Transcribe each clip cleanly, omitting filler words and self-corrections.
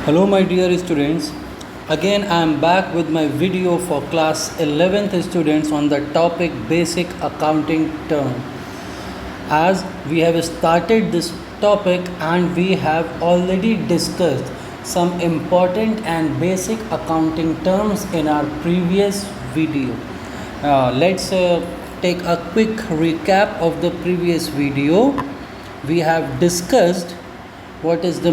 Hello my dear students, again I am back with my video for class 11th students on the topic basic accounting term. As we have started this topic and we have already discussed some important and basic accounting terms in our previous video. Let's take a quick recap of the previous video. We have discussed what is the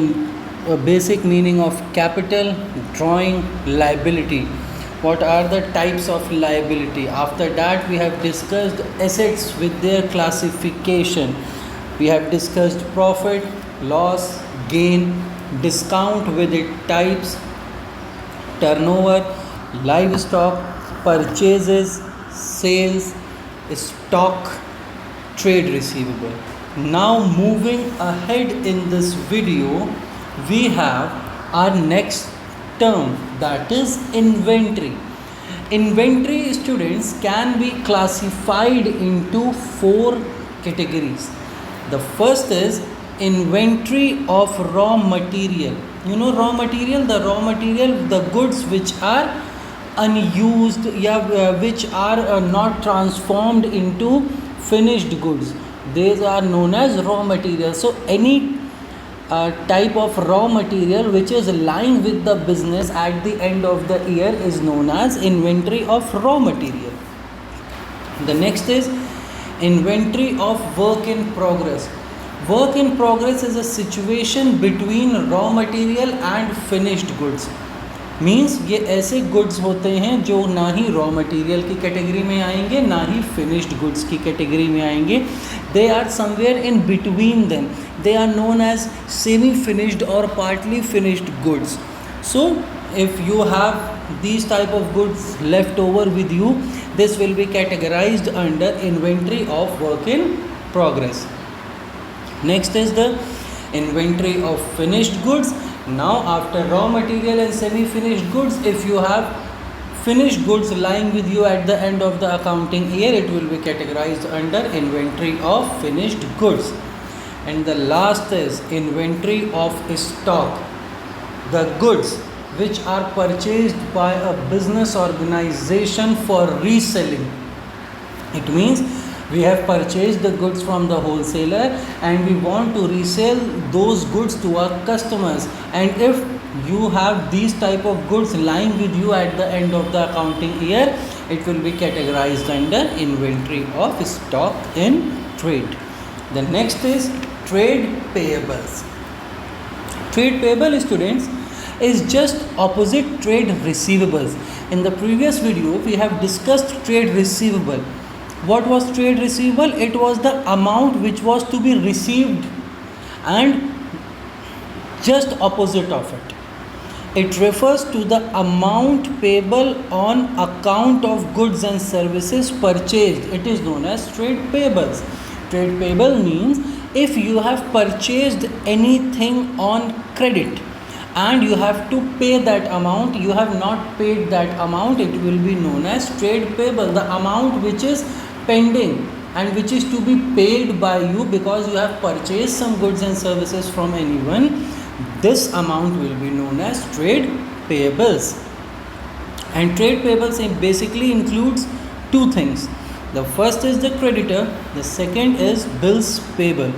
basic meaning of capital, drawing, liability. What are the types of liability? After that, we have discussed assets with their classification. We have discussed profit, loss, gain, discount with its types, turnover, livestock, purchases, sales, stock, trade receivable. Now moving ahead in this video, we have our next term, that is inventory. Inventory, students, can be classified into four categories. The first is inventory of raw material. You know raw material, the goods which are unused, which are not transformed into finished goods. These are known as raw material. So any type of raw material which is lying with the business at the end of the year is known as inventory of raw material. The next is inventory of work in progress. Work in progress is a situation between raw material and finished goods. Means ये ऐसे goods होते हैं जो ना ही raw material की category में आएंगे ना ही फिनिश्ड गुड्स की कैटेगरी में आएंगे. They are somewhere in between them. They are known as semi finished और partly finished goods. So if you have these type of goods left over with you, this will be categorized under inventory of work in progress. Next is the inventory of finished goods. Now after raw material and semi-finished goods, if you have finished goods lying with you at the end of the accounting year, it will be categorized under inventory of finished goods. And the last is inventory of stock. The goods which are purchased by a business organization for reselling. It means we have purchased the goods from the wholesaler and we want to resell those goods to our customers. And if you have these type of goods lying with you at the end of the accounting year, it will be categorized under inventory of stock in trade. The next is trade payables. Trade payable, students, is just opposite trade receivables. In the previous video, we have discussed trade receivable. What was trade receivable? It was the amount which was to be received, and just opposite of it. It refers to the amount payable on account of goods and services purchased. It is known as trade payables. Trade payable means if you have purchased anything on credit and you have to pay that amount, you have not paid that amount, it will be known as trade payable. The amount which is pending and which is to be paid by you because you have purchased some goods and services from anyone, this amount will be known as trade payables. And trade payables basically includes two things. The first is the creditor, the second is bills payable.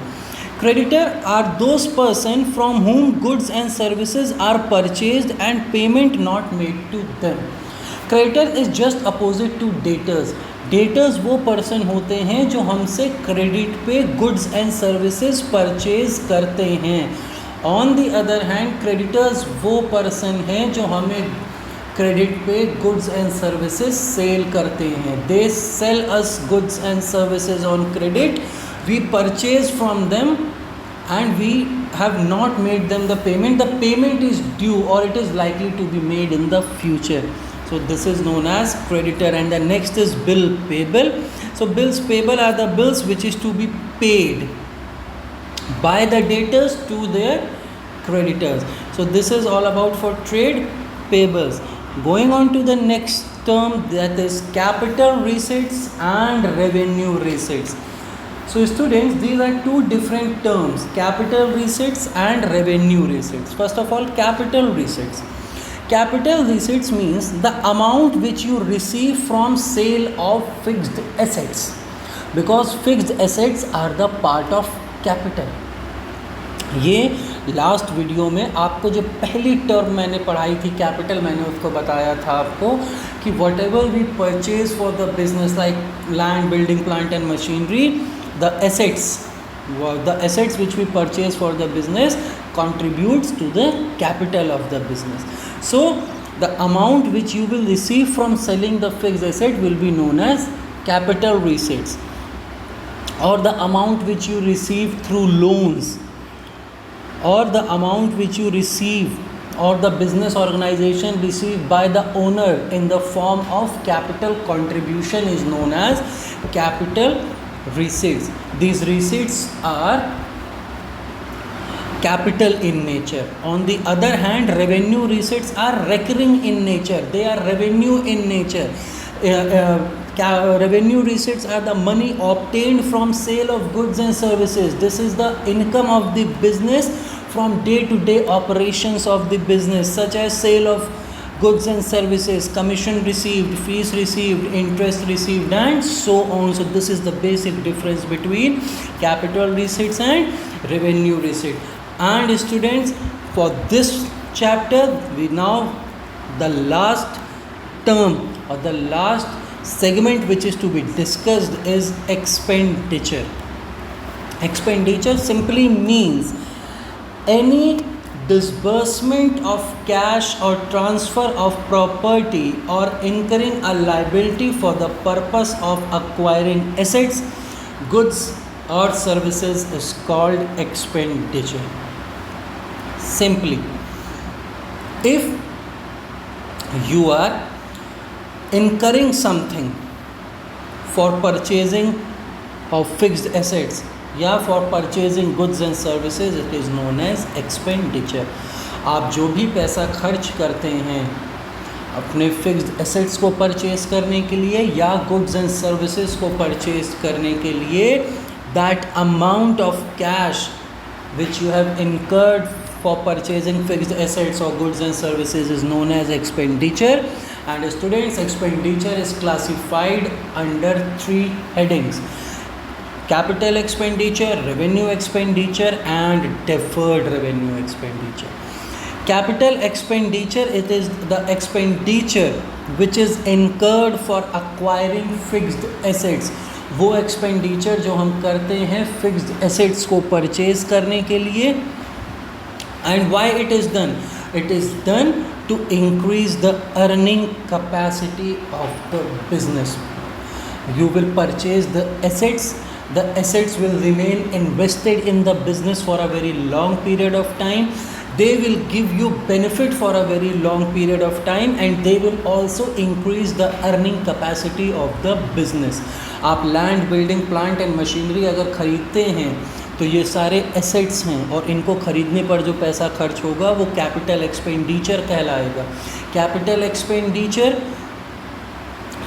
Creditor are those person from whom goods and services are purchased and payment not made to them. Creditor is just opposite to debtors. Debtors वो person होते हैं जो हमसे credit पे goods and services purchase करते हैं. On the other hand creditors वो person हैं जो हमें क्रेडिट पे गुड्स एंड सर्विसेज सेल करते हैं. They sell us goods and services on credit. We purchase from them and we have not made them the payment. The payment is due or it is likely to be made in the future. So this is known as creditor. And the next is bill payable. So bills payable are the bills which is to be paid by the debtors to their creditors. So this is all about for trade payables. Going on to the next term, that is capital receipts and revenue receipts. So students, these are two different terms, capital receipts and revenue receipts. First of all, capital receipts. Capital receipts means the amount which you receive from sale of fixed assets, because fixed assets are the part of capital. ये last video में आपको जो पहली term मैंने पढ़ाई थी capital, मैंने उसको बताया था आपको कि whatever we purchase for the business like land, building, plant and machinery, the assets which we purchase for the business contributes to the capital of the business. So the amount which you will receive from selling the fixed asset will be known as capital receipts, or the amount which you receive through loans, or the amount which you receive or the business organization received by the owner in the form of capital contribution is known as capital receipts. These receipts are capital in nature. On the other hand, revenue receipts are recurring in nature. They are revenue in nature. Revenue receipts are the money obtained from sale of goods and services. This is the income of the business from day-to-day operations of the business, such as sale of goods and services, commission received, fees received, interest received, and so on. So this is the basic difference between capital receipts and revenue receipt. And students, for this chapter, we now the last term or the last segment which is to be discussed is expenditure. Expenditure simply means any disbursement of cash or transfer of property or incurring a liability for the purpose of acquiring assets, goods or services is called expenditure. Simply, if you are incurring something for purchasing of fixed assets या for purchasing goods and services, it is known as expenditure. आप जो भी पैसा खर्च करते हैं अपने fixed assets को परचेज करने के लिए या गुड्स एंड सर्विसेज को परचेज करने के लिए, that amount of cash which you have incurred for purchasing fixed assets और goods and services is known as expenditure. And students, expenditure is classified under 3 headings: capital expenditure, revenue expenditure, and deferred revenue expenditure. Capital expenditure, it is the expenditure which is incurred for acquiring fixed assets. वो expenditure जो हम करते हैं fixed assets को purchase करने के लिए. And why it is done? It is done to increase the earning capacity of the business. You will purchase the assets. The assets will remain invested in the business for a very long period of time. They will give you benefit for a very long period of time, and they will also increase the earning capacity of the business. आप land, building, plant and machinery अगर ख़रीदते हैं तो ये सारे assets हैं, और इनको ख़रीदने पर जो पैसा खर्च होगा वो कैपिटल एक्सपेंडिचर कहलाएगा. कैपिटल एक्सपेंडिचर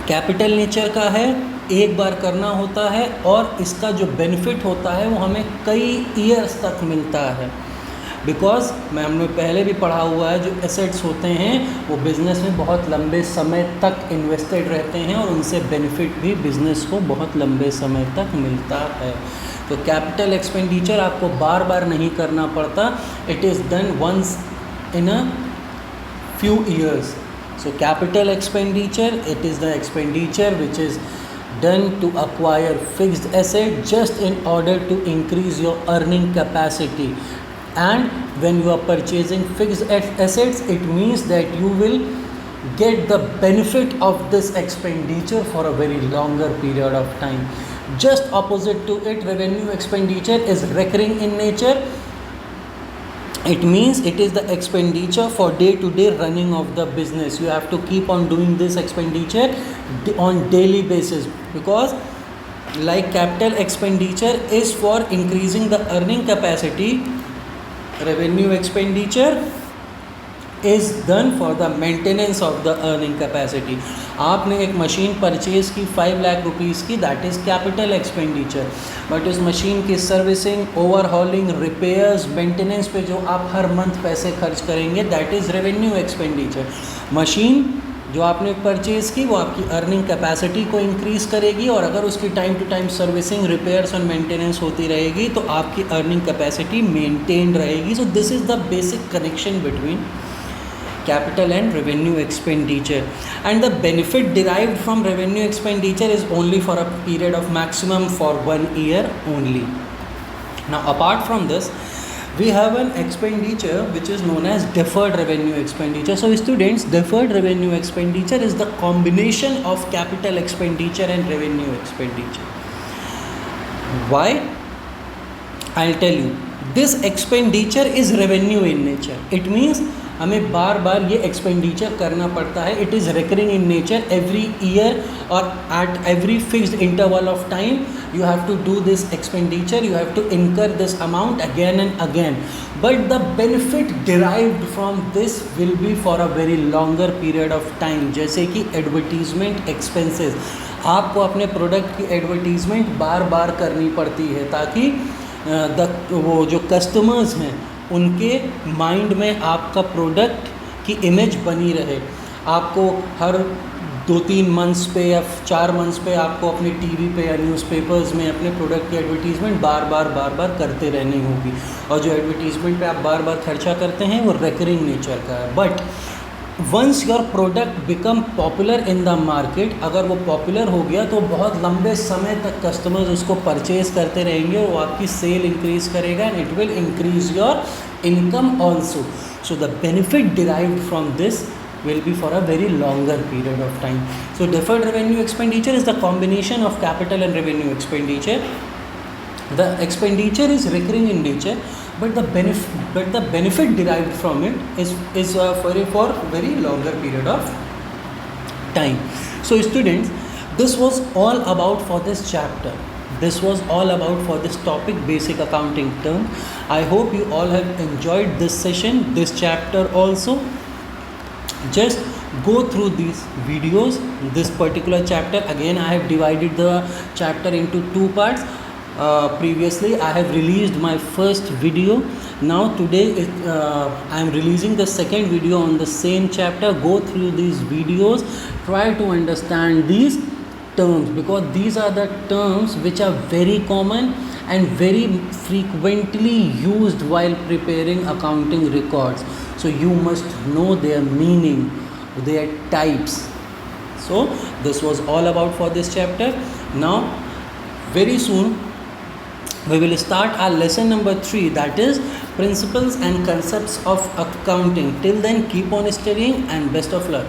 कैपिटल नेचर का है, एक बार करना होता है, और इसका जो बेनिफिट होता है वो हमें कई ईयर्स तक मिलता है. बिकॉज हमने पहले भी पढ़ा हुआ है, जो एसेट्स होते हैं वो बिज़नेस में बहुत लंबे समय तक इन्वेस्टेड रहते हैं, और उनसे बेनिफिट भी बिज़नेस को बहुत लंबे समय तक मिलता है. तो कैपिटल एक्सपेंडिचर आपको बार बार नहीं करना पड़ता. It is done once in a few years. So capital expenditure, it is the expenditure which is done to acquire fixed asset just in order to increase your earning capacity. And when you are purchasing fixed assets, it means that you will get the benefit of this expenditure for a very longer period of time. Just opposite to it, revenue expenditure is recurring in nature. It means it is the expenditure for day-to-day running of the business. You have to keep on doing this expenditure on daily basis, because like capital expenditure is for increasing the earning capacity, revenue expenditure is done for the maintenance of the earning capacity. आपने एक machine purchase की 5 lakh rupees की, that is capital expenditure, but उस machine की servicing, overhauling, repairs, maintenance पे जो आप हर month पैसे खर्च करेंगे, that is revenue expenditure. Machine जो आपने परचेज़ की वो आपकी अर्निंग कैपेसिटी को इंक्रीज़ करेगी, और अगर उसकी time to time servicing, repairs और मेंटेनेंस होती रहेगी तो आपकी अर्निंग कैपेसिटी मेंटेन रहेगी. So this is the basic connection between capital and revenue expenditure, and the benefit derived from revenue expenditure is only for a period of maximum for 1 year only. Now apart from this, we have an expenditure which is known as deferred revenue expenditure. So students, deferred revenue expenditure is the combination of capital expenditure and revenue expenditure. Why? I'll tell you. This expenditure is revenue in nature. It means हमें बार बार ये expenditure करना पड़ता है. It is recurring in nature. Every year और at every fixed interval of time you have to do this expenditure, you have to incur this amount again and again, but the benefit derived from this will be for a very longer period of time. जैसे कि advertisement expenses, आपको अपने product की advertisement बार बार करनी पड़ती है ताकि वो जो कस्टमर्स हैं उनके माइंड में आपका प्रोडक्ट की इमेज बनी रहे. आपको हर 2-3 मंथ्स पे या 4 मंथ्स पे आपको अपने टीवी पे या न्यूज़पेपर्स में अपने प्रोडक्ट की एडवर्टीज़मेंट बार बार करते रहनी होगी, और जो एडवर्टीज़मेंट पे आप बार बार खर्चा करते हैं वो रिकरिंग नेचर का है. But once your product become popular in the market, अगर वो पॉपुलर हो गया तो बहुत लंबे समय तक कस्टमर्स उसको परचेज़ करते रहेंगे और वो आपकी सेल इंक्रीज़ करेगा, and it will increase your income also. So the benefit derived from this will be for a very longer period of time. So deferred revenue expenditure is the combination of capital and revenue expenditure. The expenditure is recurring in nature, but the benefit derived from it is for very longer period of time. So students, this was all about for this chapter. This was all about for this topic, basic accounting term. I hope you all have enjoyed this session, this chapter also. Just go through these videos, this particular chapter. Again, I have divided the chapter into 2 parts. Previously I have released my first video. Now today I am releasing the second video on the same chapter. Go through these videos, try to understand these terms, because these are the terms which are very common and very frequently used while preparing accounting records. So you must know their meaning, their types. So this was all about for this chapter. Now very soon we will start our lesson number 3, that is principles and concepts of accounting. Till then, keep on studying and best of luck.